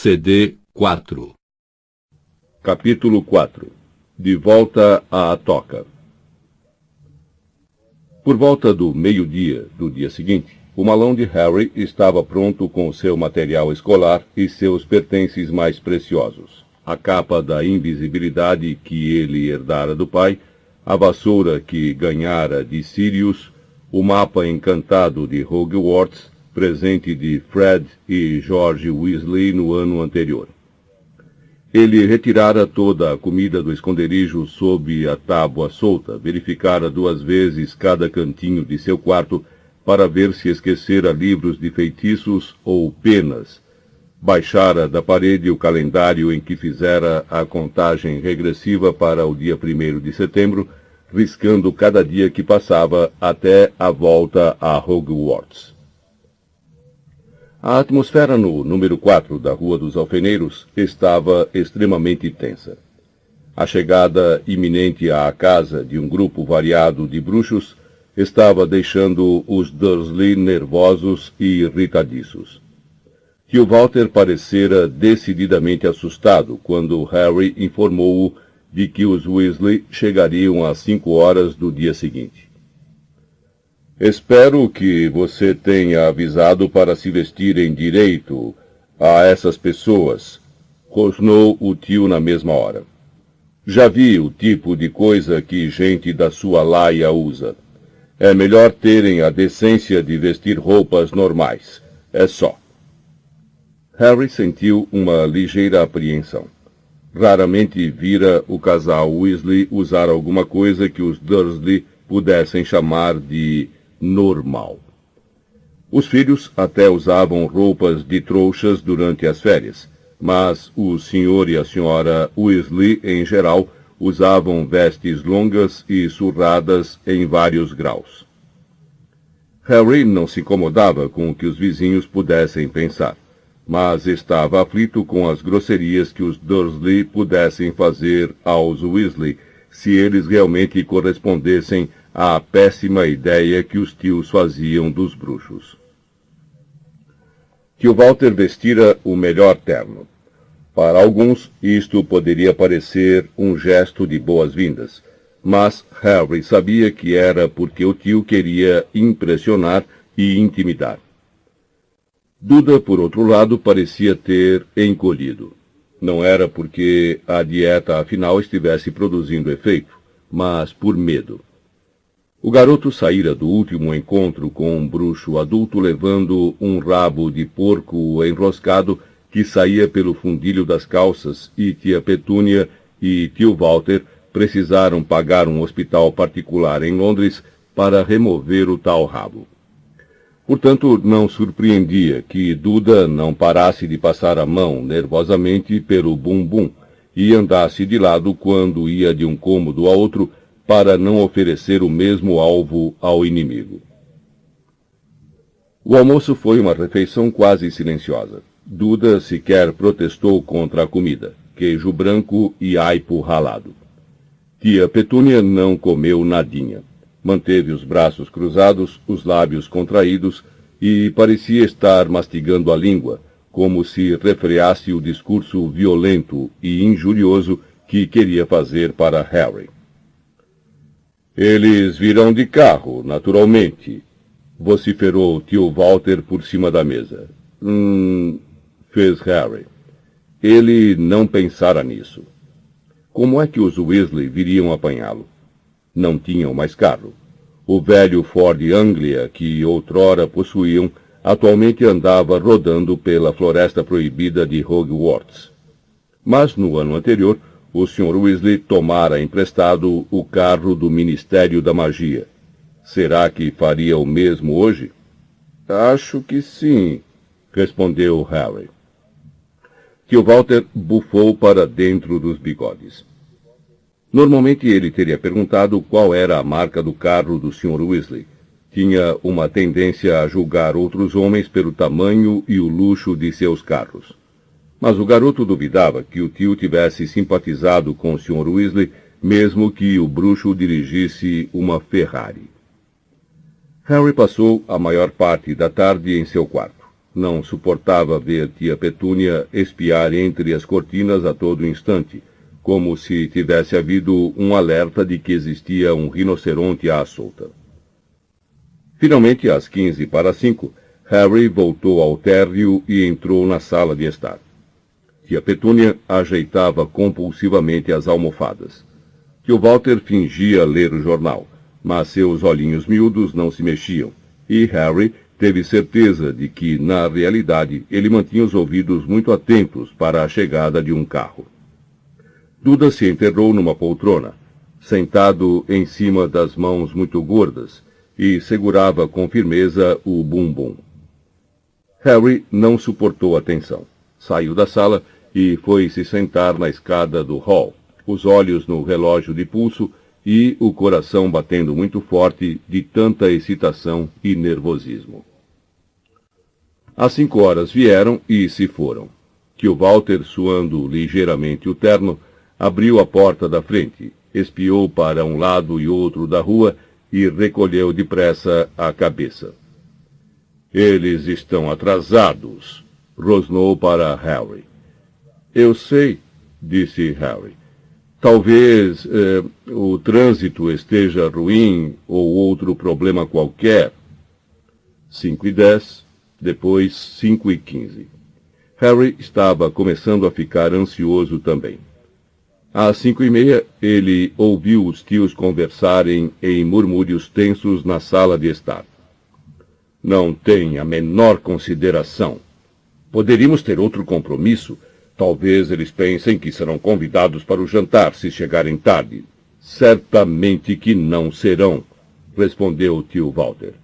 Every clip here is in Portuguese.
CD 4. Capítulo 4. De volta à toca. Por volta do meio-dia do dia seguinte, o malão de Harry estava pronto com seu material escolar e seus pertences mais preciosos. A capa da invisibilidade que ele herdara do pai, a vassoura que ganhara de Sirius, o mapa encantado de Hogwarts, presente de Fred e George Weasley no ano anterior. Ele retirara toda a comida do esconderijo sob a tábua solta, verificara 2 vezes cada cantinho de seu quarto para ver se esquecera livros de feitiços ou penas. Baixara da parede o calendário em que fizera a contagem regressiva para o dia 1º de setembro, riscando cada dia que passava até a volta a Hogwarts. A atmosfera no número 4 da Rua dos Alfeneiros estava extremamente tensa. A chegada iminente à casa de um grupo variado de bruxos estava deixando os Dursley nervosos e irritadiços. Tio Walter parecera decididamente assustado quando Harry informou-o de que os Weasley chegariam às 5 horas do dia seguinte. Espero que você tenha avisado para se vestirem direito a essas pessoas, rosnou o tio na mesma hora. Já vi o tipo de coisa que gente da sua laia usa. É melhor terem a decência de vestir roupas normais. É só. Harry sentiu uma ligeira apreensão. Raramente vira o casal Weasley usar alguma coisa que os Dursley pudessem chamar de normal. Os filhos até usavam roupas de trouxas durante as férias, mas o senhor e a senhora Weasley, em geral, usavam vestes longas e surradas em vários graus. Harry não se incomodava com o que os vizinhos pudessem pensar, mas estava aflito com as grosserias que os Dursley pudessem fazer aos Weasley, se eles realmente correspondessem à péssima ideia que os tios faziam dos bruxos. Tio Walter vestira o melhor terno. Para alguns, isto poderia parecer um gesto de boas-vindas, mas Harry sabia que era porque o tio queria impressionar e intimidar. Duda, por outro lado, parecia ter encolhido. Não era porque a dieta afinal estivesse produzindo efeito, mas por medo. O garoto saíra do último encontro com um bruxo adulto levando um rabo de porco enroscado que saía pelo fundilho das calças e tia Petúnia e tio Walter precisaram pagar um hospital particular em Londres para remover o tal rabo. Portanto, não surpreendia que Duda não parasse de passar a mão nervosamente pelo bumbum e andasse de lado quando ia de um cômodo a outro para não oferecer o mesmo alvo ao inimigo. O almoço foi uma refeição quase silenciosa. Duda sequer protestou contra a comida, queijo branco e aipo ralado. Tia Petúnia não comeu nadinha. Manteve os braços cruzados, os lábios contraídos e parecia estar mastigando a língua, como se refreasse o discurso violento e injurioso que queria fazer para Harry. Eles virão de carro, naturalmente, vociferou tio Walter por cima da mesa. Fez Harry. Ele não pensara nisso. Como é que os Weasley viriam apanhá-lo? Não tinham mais carro. O velho Ford Anglia, que outrora possuíam, atualmente andava rodando pela floresta proibida de Hogwarts. Mas no ano anterior, o Sr. Weasley tomara emprestado o carro do Ministério da Magia. Será que faria o mesmo hoje? Acho que sim, respondeu Harry. Tio Walter bufou para dentro dos bigodes. Normalmente ele teria perguntado qual era a marca do carro do Sr. Weasley. Tinha uma tendência a julgar outros homens pelo tamanho e o luxo de seus carros. Mas o garoto duvidava que o tio tivesse simpatizado com o Sr. Weasley, mesmo que o bruxo dirigisse uma Ferrari. Harry passou a maior parte da tarde em seu quarto. Não suportava ver tia Petúnia espiar entre as cortinas a todo instante, como se tivesse havido um alerta de que existia um rinoceronte à solta. Finalmente, às 5:45, Harry voltou ao térreo e entrou na sala de estar. Tia Petúnia ajeitava compulsivamente as almofadas. Tio Walter fingia ler o jornal, mas seus olhinhos miúdos não se mexiam, e Harry teve certeza de que, na realidade, ele mantinha os ouvidos muito atentos para a chegada de um carro. Duda se enterrou numa poltrona, sentado em cima das mãos muito gordas, e segurava com firmeza o bumbum. Harry não suportou a tensão. Saiu da sala e foi se sentar na escada do hall, os olhos no relógio de pulso e o coração batendo muito forte de tanta excitação e nervosismo. As 5 horas vieram e se foram. Tio Walter, suando ligeiramente o terno, abriu a porta da frente, espiou para um lado e outro da rua e recolheu depressa a cabeça. Eles estão atrasados, rosnou para Harry. Eu sei, disse Harry. Talvez o trânsito esteja ruim ou outro problema qualquer. 5:10, depois 5:15. Harry estava começando a ficar ansioso também. Às 5:30, ele ouviu os tios conversarem em murmúrios tensos na sala de estar. Não tem a menor consideração. Poderíamos ter outro compromisso. Talvez eles pensem que serão convidados para o jantar se chegarem tarde. Certamente que não serão, respondeu o tio Walter.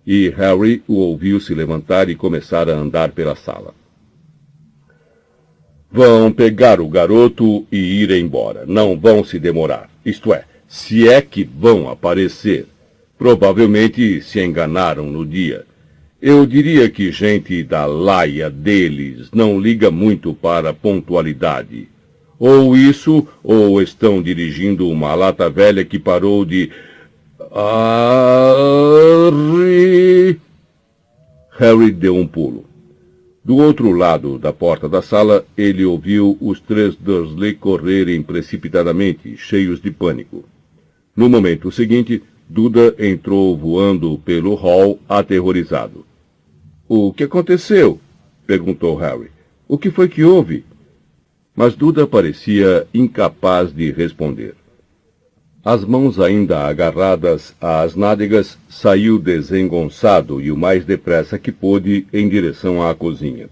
E Harry o ouviu se levantar e começar a andar pela sala. Vão pegar o garoto e ir embora. Não vão se demorar. Isto é, se é que vão aparecer. Provavelmente se enganaram no dia. Eu diria que gente da laia deles não liga muito para a pontualidade. Ou isso, ou estão dirigindo uma lata velha que parou de... Harry deu um pulo. Do outro lado da porta da sala, ele ouviu os 3 Dursley correrem precipitadamente, cheios de pânico. No momento seguinte, Duda entrou voando pelo hall, aterrorizado. O que aconteceu? Perguntou Harry. O que foi que houve? Mas Duda parecia incapaz de responder. As mãos ainda agarradas às nádegas, saiu desengonçado e o mais depressa que pôde em direção à cozinha.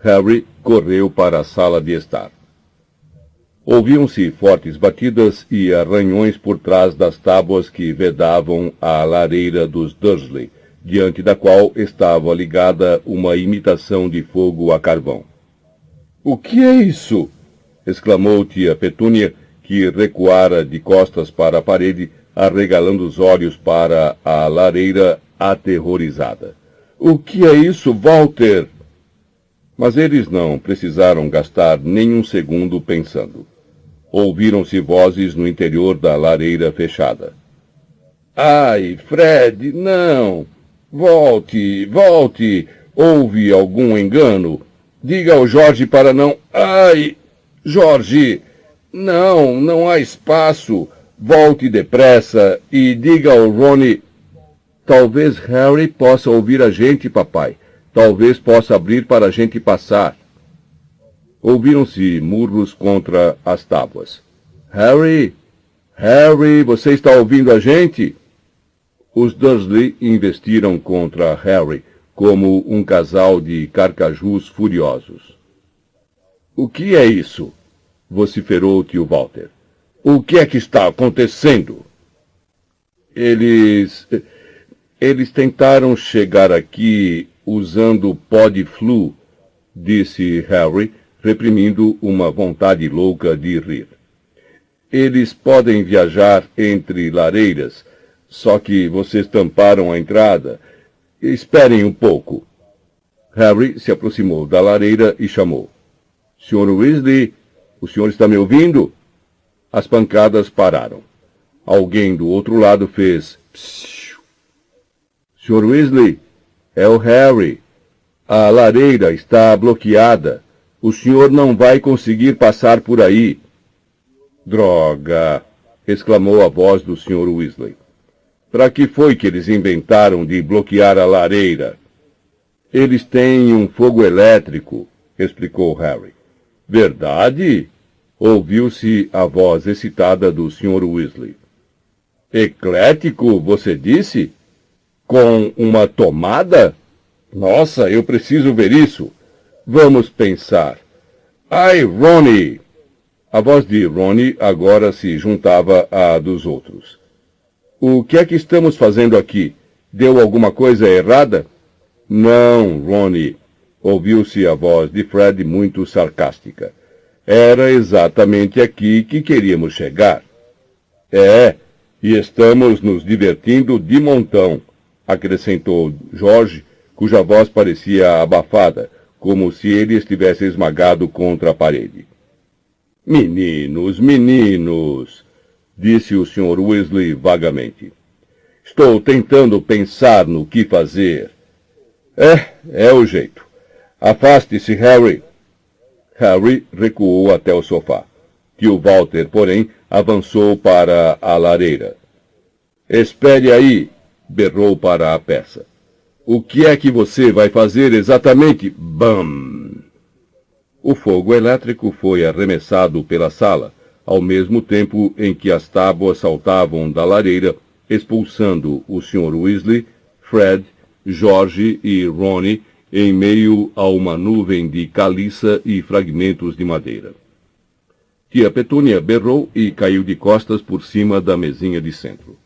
Harry correu para a sala de estar. Ouviam-se fortes batidas e arranhões por trás das tábuas que vedavam a lareira dos Dursley, diante da qual estava ligada uma imitação de fogo a carvão. — O que é isso? Exclamou tia Petúnia, que recuara de costas para a parede, arregalando os olhos para a lareira aterrorizada. — O que é isso, Walter? Mas eles não precisaram gastar nenhum segundo pensando. Ouviram-se vozes no interior da lareira fechada. — Ai, Fred, não! Volte, volte! Houve algum engano? Diga ao Jorge para não... Ai, Jorge! Não, não há espaço. Volte depressa e diga ao Ronnie... Talvez Harry possa ouvir a gente, papai. Talvez possa abrir para a gente passar. Ouviram-se murros contra as tábuas. Harry! Harry, você está ouvindo a gente? Os Dursley investiram contra Harry como um casal de carcajus furiosos. O que é isso? Vociferou tio Walter. O que é que está acontecendo? Eles tentaram chegar aqui usando pó de flu, disse Harry, reprimindo uma vontade louca de rir. Eles podem viajar entre lareiras, só que vocês tamparam a entrada. Esperem um pouco. Harry se aproximou da lareira e chamou. Sr. Weasley, o senhor está me ouvindo? As pancadas pararam. Alguém do outro lado fez... Psiu. Sr. Weasley, é o Harry. A lareira está bloqueada. O senhor não vai conseguir passar por aí. Droga! Exclamou a voz do Sr. Weasley. Para que foi que eles inventaram de bloquear a lareira? Eles têm um fogo elétrico, explicou Harry. Verdade? Ouviu-se a voz excitada do Sr. Weasley. Eclético, você disse? Com uma tomada? Nossa, eu preciso ver isso. Vamos pensar. Ai, Rony! A voz de Rony agora se juntava à dos outros. O que é que estamos fazendo aqui? Deu alguma coisa errada? Não, Rony. Ouviu-se a voz de Fred muito sarcástica. Era exatamente aqui que queríamos chegar. E estamos nos divertindo de montão, acrescentou George, cuja voz parecia abafada, como se ele estivesse esmagado contra a parede. Meninos, meninos, disse o Sr. Weasley vagamente. Estou tentando pensar no que fazer. É o jeito. Afaste-se, Harry. Harry recuou até o sofá. Tio Walter, porém, avançou para a lareira. Espere aí, berrou para a peça. O que é que você vai fazer exatamente? Bam! O fogo elétrico foi arremessado pela sala, ao mesmo tempo em que as tábuas saltavam da lareira, expulsando o Sr. Weasley, Fred, George e Rony em meio a uma nuvem de caliça e fragmentos de madeira. Tia Petúnia berrou e caiu de costas por cima da mesinha de centro.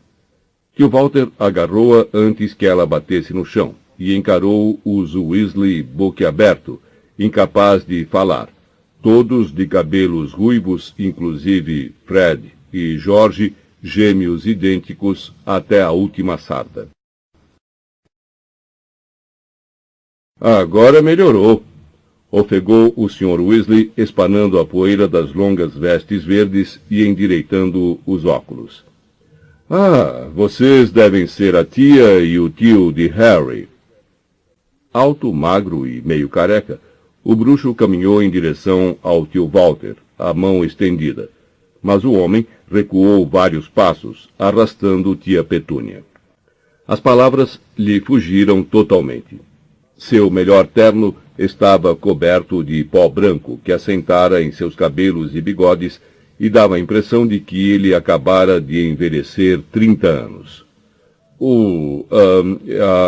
Tio Walter agarrou-a antes que ela batesse no chão e encarou os Weasley boquiaberto, incapaz de falar, todos de cabelos ruivos, inclusive Fred e George, gêmeos idênticos até a última sarda. Agora melhorou, ofegou o Sr. Weasley, espanando a poeira das longas vestes verdes e endireitando os óculos. Ah, vocês devem ser a tia e o tio de Harry. Alto, magro e meio careca, o bruxo caminhou em direção ao tio Walter, a mão estendida, mas o homem recuou vários passos, arrastando tia Petúnia. As palavras lhe fugiram totalmente. Seu melhor terno estava coberto de pó branco que assentara em seus cabelos e bigodes e dava a impressão de que ele acabara de envelhecer 30 anos.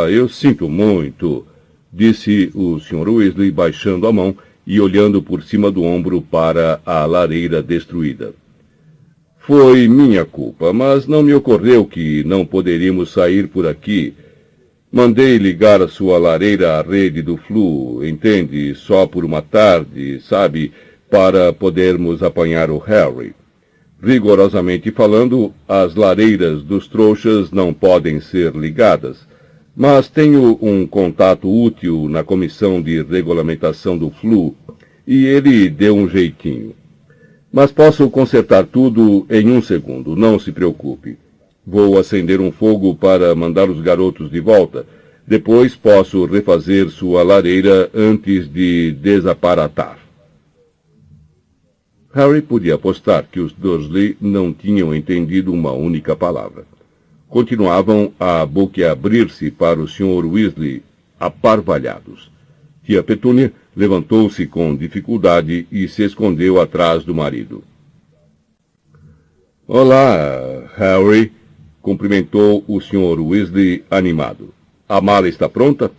Eu sinto muito, disse o Sr. Weasley baixando a mão e olhando por cima do ombro para a lareira destruída. Foi minha culpa, mas não me ocorreu que não poderíamos sair por aqui. Mandei ligar a sua lareira à rede do Flu, entende? Só por uma tarde, sabe? Para podermos apanhar o Harry. Rigorosamente falando, as lareiras dos trouxas não podem ser ligadas, mas tenho um contato útil na comissão de regulamentação do Flu, e ele deu um jeitinho. Mas posso consertar tudo em 1 segundo, não se preocupe. Vou acender um fogo para mandar os garotos de volta. Depois posso refazer sua lareira antes de desaparatar. Harry podia apostar que os Dursley não tinham entendido uma única palavra. Continuavam a boquiabrir-se para o Sr. Weasley, aparvalhados. Tia Petúnia levantou-se com dificuldade e se escondeu atrás do marido. Olá, Harry, cumprimentou o Sr. Weasley animado. A mala está pronta?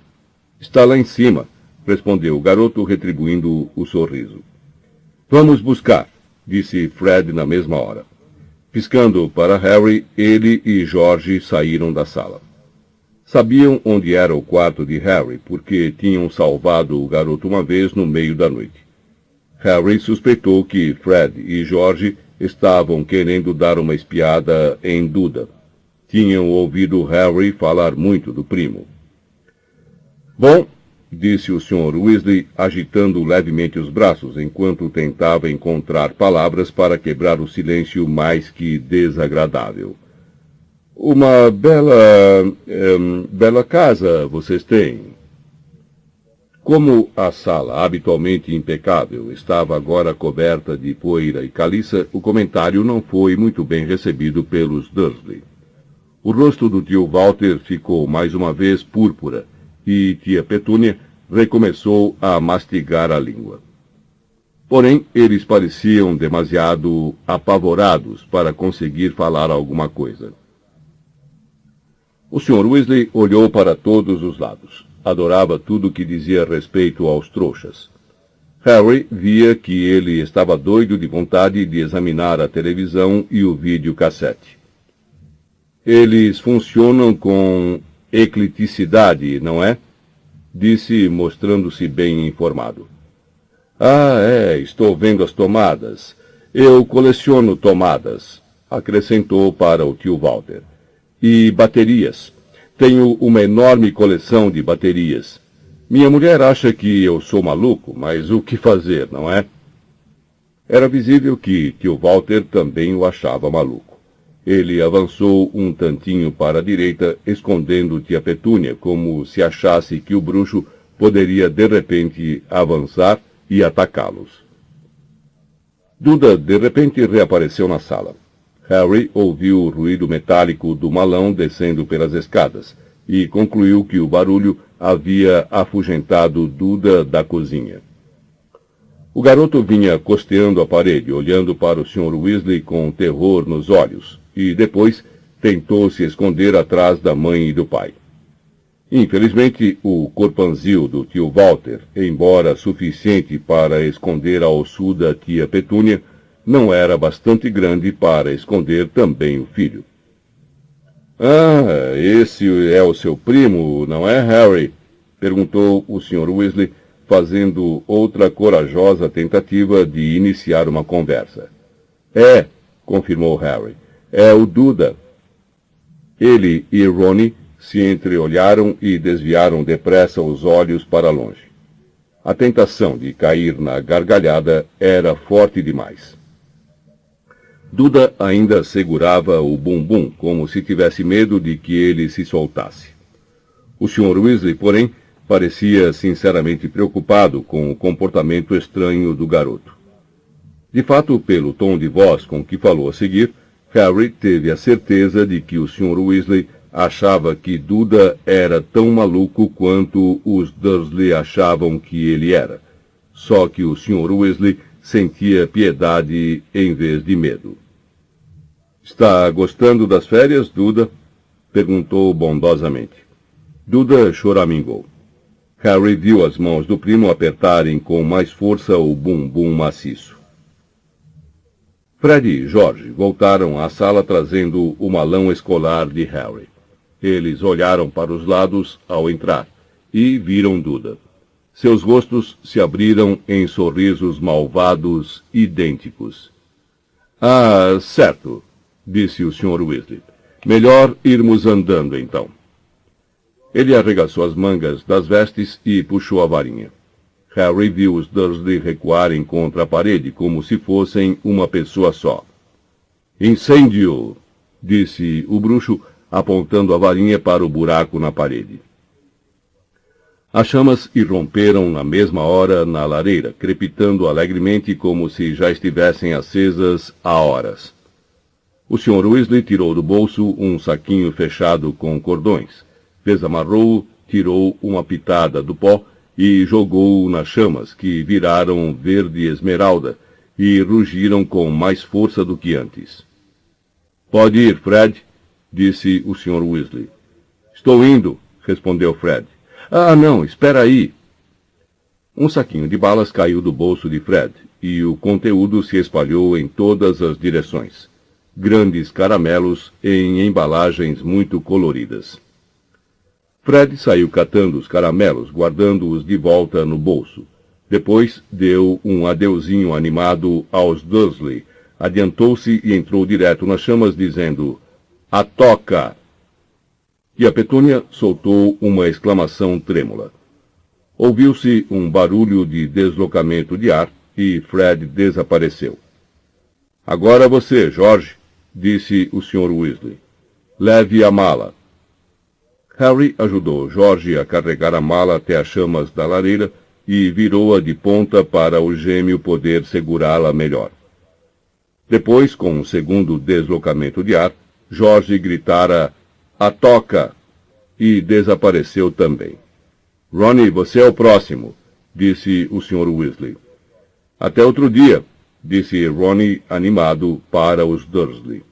Está lá em cima, respondeu o garoto, retribuindo o sorriso. Vamos buscar, disse Fred na mesma hora. Piscando para Harry, ele e George saíram da sala. Sabiam onde era o quarto de Harry, porque tinham salvado o garoto uma vez no meio da noite. Harry suspeitou que Fred e George estavam querendo dar uma espiada em Duda. Tinham ouvido Harry falar muito do primo. Bom, disse o Sr. Weasley, agitando levemente os braços, enquanto tentava encontrar palavras para quebrar o silêncio mais que desagradável. Uma bela casa vocês têm. Como a sala, habitualmente impecável, estava agora coberta de poeira e caliça, o comentário não foi muito bem recebido pelos Dursley. O rosto do tio Walter ficou mais uma vez púrpura, e tia Petúnia recomeçou a mastigar a língua. Porém, eles pareciam demasiado apavorados para conseguir falar alguma coisa. O Sr. Weasley olhou para todos os lados. Adorava tudo que dizia respeito aos trouxas. Harry via que ele estava doido de vontade de examinar a televisão e o videocassete. Eles funcionam com ecleticidade, não é? Disse, mostrando-se bem informado. Ah, estou vendo as tomadas. Eu coleciono tomadas, acrescentou para o tio Walter. E baterias. Tenho uma enorme coleção de baterias. Minha mulher acha que eu sou maluco, mas o que fazer, não é? Era visível que tio Walter também o achava maluco. Ele avançou um tantinho para a direita, escondendo tia Petúnia, como se achasse que o bruxo poderia de repente avançar e atacá-los. Duda de repente reapareceu na sala. Harry ouviu o ruído metálico do malão descendo pelas escadas e concluiu que o barulho havia afugentado Duda da cozinha. O garoto vinha costeando a parede, olhando para o Sr. Weasley com terror nos olhos, e depois tentou se esconder atrás da mãe e do pai. Infelizmente, o corpanzil do tio Walter, embora suficiente para esconder a ossuda tia Petúnia, não era bastante grande para esconder também o filho. Ah, esse é o seu primo, não é, Harry? Perguntou o Sr. Weasley, fazendo outra corajosa tentativa de iniciar uma conversa. É, confirmou Harry. É o Duda. Ele e Rony se entreolharam e desviaram depressa os olhos para longe. A tentação de cair na gargalhada era forte demais. Duda ainda segurava o bumbum, como se tivesse medo de que ele se soltasse. O Sr. Weasley, porém, parecia sinceramente preocupado com o comportamento estranho do garoto. De fato, pelo tom de voz com que falou a seguir, Harry teve a certeza de que o Sr. Weasley achava que Duda era tão maluco quanto os Dursley achavam que ele era. Só que o Sr. Weasley sentia piedade em vez de medo. Está gostando das férias, Duda? Perguntou bondosamente. Duda choramingou. Harry viu as mãos do primo apertarem com mais força o bumbum maciço. Fred e George voltaram à sala trazendo o malão escolar de Harry. Eles olharam para os lados ao entrar e viram Duda. Seus rostos se abriram em sorrisos malvados idênticos. Ah, certo, disse o Sr. Weasley. Melhor irmos andando, então. Ele arregaçou as mangas das vestes e puxou a varinha. Harry viu os Dursley recuarem contra a parede como se fossem uma pessoa só. Incêndio! Disse o bruxo, apontando a varinha para o buraco na parede. As chamas irromperam na mesma hora na lareira, crepitando alegremente como se já estivessem acesas há horas. O Sr. Weasley tirou do bolso um saquinho fechado com cordões, desamarrou-o, tirou uma pitada do pó e jogou-o nas chamas, que viraram verde esmeralda e rugiram com mais força do que antes. Pode ir, Fred, disse o Sr. Weasley. Estou indo, respondeu Fred. Ah, não, espera aí. Um saquinho de balas caiu do bolso de Fred, e o conteúdo se espalhou em todas as direções. Grandes caramelos em embalagens muito coloridas. Fred saiu catando os caramelos, guardando-os de volta no bolso. Depois deu um adeuzinho animado aos Dursley, adiantou-se e entrou direto nas chamas, dizendo, "A toca!" E a Petúnia soltou uma exclamação trêmula. Ouviu-se um barulho de deslocamento de ar e Fred desapareceu. Agora você, George, disse o Sr. Weasley. Leve a mala. Harry ajudou George a carregar a mala até as chamas da lareira e virou-a de ponta para o gêmeo poder segurá-la melhor. Depois, com um segundo deslocamento de ar, George gritara "A toca!" e desapareceu também. "Ronnie, você é o próximo", disse o Sr. Weasley. "Até outro dia", disse Ronnie animado para os Dursley.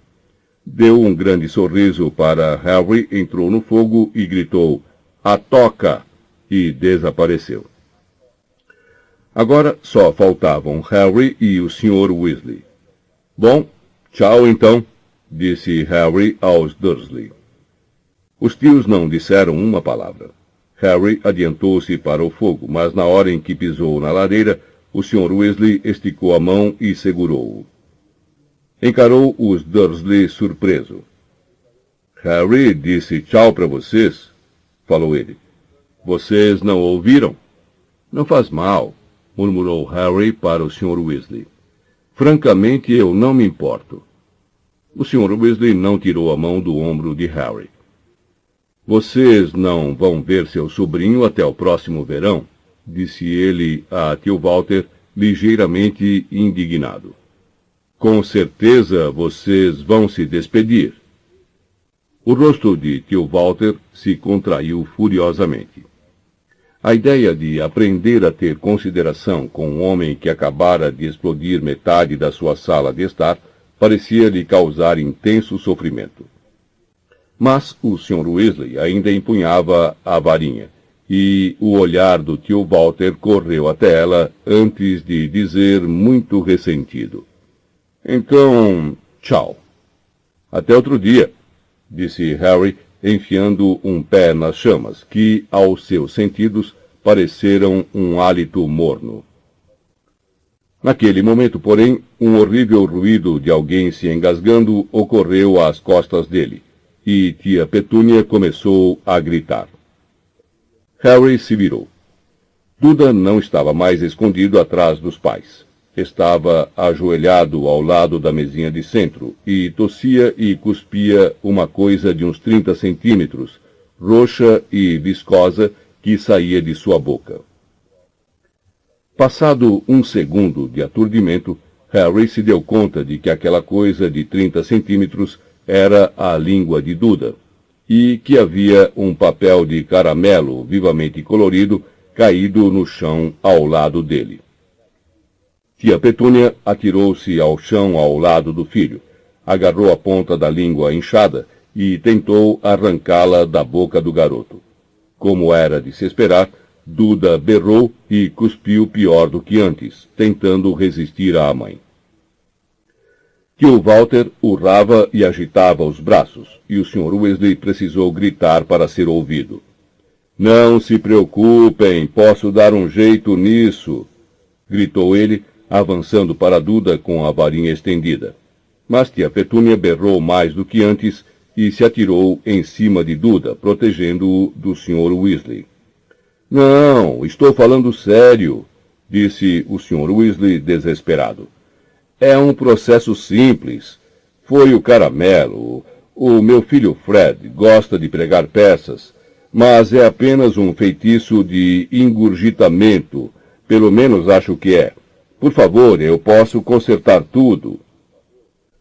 Deu um grande sorriso para Harry, entrou no fogo e gritou "A toca!" e desapareceu. Agora só faltavam Harry e o Sr. Weasley. "Bom, tchau então", disse Harry aos Dursley. Os tios não disseram uma palavra. Harry adiantou-se para o fogo, mas na hora em que pisou na lareira, o Sr. Weasley esticou a mão e segurou-o. Encarou os Dursley surpreso. "Harry disse tchau para vocês", falou ele. "Vocês não ouviram?" "Não faz mal", murmurou Harry para o Sr. Weasley. "Francamente, eu não me importo." O Sr. Weasley não tirou a mão do ombro de Harry. "Vocês não vão ver seu sobrinho até o próximo verão?" disse ele a tio Walter, ligeiramente indignado. "Com certeza vocês vão se despedir." O rosto de tio Walter se contraiu furiosamente. A ideia de aprender a ter consideração com um homem que acabara de explodir metade da sua sala de estar parecia lhe causar intenso sofrimento. Mas o Sr. Weasley ainda empunhava a varinha, e o olhar do tio Walter correu até ela antes de dizer muito ressentido: "Então, tchau." "Até outro dia", disse Harry, enfiando um pé nas chamas, que, aos seus sentidos, pareceram um hálito morno. Naquele momento, porém, um horrível ruído de alguém se engasgando ocorreu às costas dele, e tia Petúnia começou a gritar. Harry se virou. Duda não estava mais escondido atrás dos pais. Estava ajoelhado ao lado da mesinha de centro e tossia e cuspia uma coisa de uns 30 centímetros, roxa e viscosa, que saía de sua boca. Passado um segundo de aturdimento, Harry se deu conta de que aquela coisa de 30 centímetros era a língua de Duda, e que havia um papel de caramelo vivamente colorido caído no chão ao lado dele. Tia Petúnia atirou-se ao chão ao lado do filho, agarrou a ponta da língua inchada e tentou arrancá-la da boca do garoto. Como era de se esperar, Duda berrou e cuspiu pior do que antes, tentando resistir à mãe. Tio Walter urrava e agitava os braços, e o Sr. Weasley precisou gritar para ser ouvido. "Não se preocupem, posso dar um jeito nisso", gritou ele, avançando para Duda com a varinha estendida. Mas tia Petúnia berrou mais do que antes e se atirou em cima de Duda, protegendo-o do Sr. Weasley. "Não, estou falando sério", disse o Sr. Weasley desesperado. "É um processo simples. Foi o caramelo. O meu filho Fred gosta de pregar peças, mas é apenas um feitiço de engurgitamento. Pelo menos acho que é. Por favor, eu posso consertar tudo."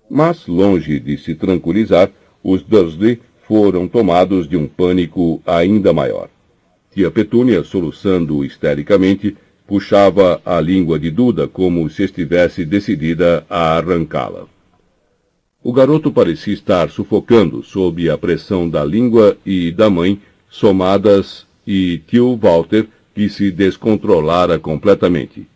Mas, longe de se tranquilizar, os Dursley foram tomados de um pânico ainda maior. Tia Petúnia, soluçando histericamente, puxava a língua de Duda como se estivesse decidida a arrancá-la. O garoto parecia estar sufocando sob a pressão da língua e da mãe, somadas, e tio Walter, que se descontrolara completamente.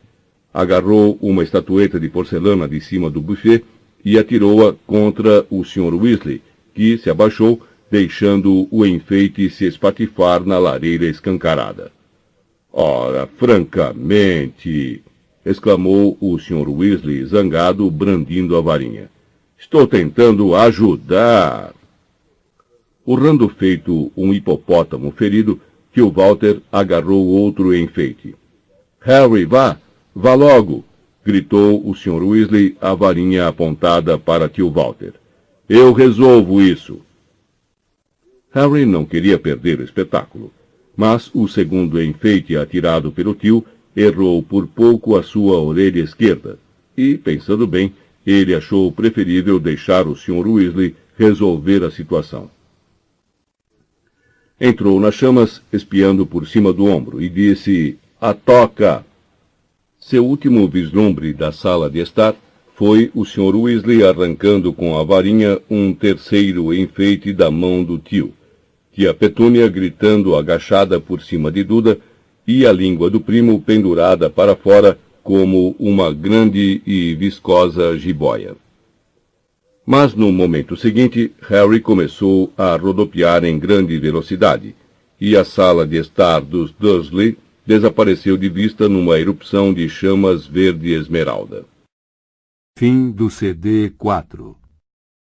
Agarrou uma estatueta de porcelana de cima do buffet e atirou-a contra o Sr. Weasley, que se abaixou, deixando o enfeite se espatifar na lareira escancarada. "Ora, francamente", exclamou o Sr. Weasley, zangado, brandindo a varinha. "Estou tentando ajudar." Urrando feito um hipopótamo ferido, tio Walter agarrou outro enfeite. "Harry, vá logo!" gritou o Sr. Weasley, a varinha apontada para tio Walter. "Eu resolvo isso." Harry não queria perder o espetáculo, mas o segundo enfeite atirado pelo tio errou por pouco a sua orelha esquerda, e, pensando bem, ele achou preferível deixar o Sr. Weasley resolver a situação. Entrou nas chamas, espiando por cima do ombro, e disse: "A toca!" Seu último vislumbre da sala de estar foi o Sr. Weasley arrancando com a varinha um terceiro enfeite da mão do tio, tia Petúnia gritando agachada por cima de Duda e a língua do primo pendurada para fora como uma grande e viscosa jiboia. Mas no momento seguinte, Harry começou a rodopiar em grande velocidade, e a sala de estar dos Dursley desapareceu de vista numa erupção de chamas verde esmeralda. Fim do CD 4.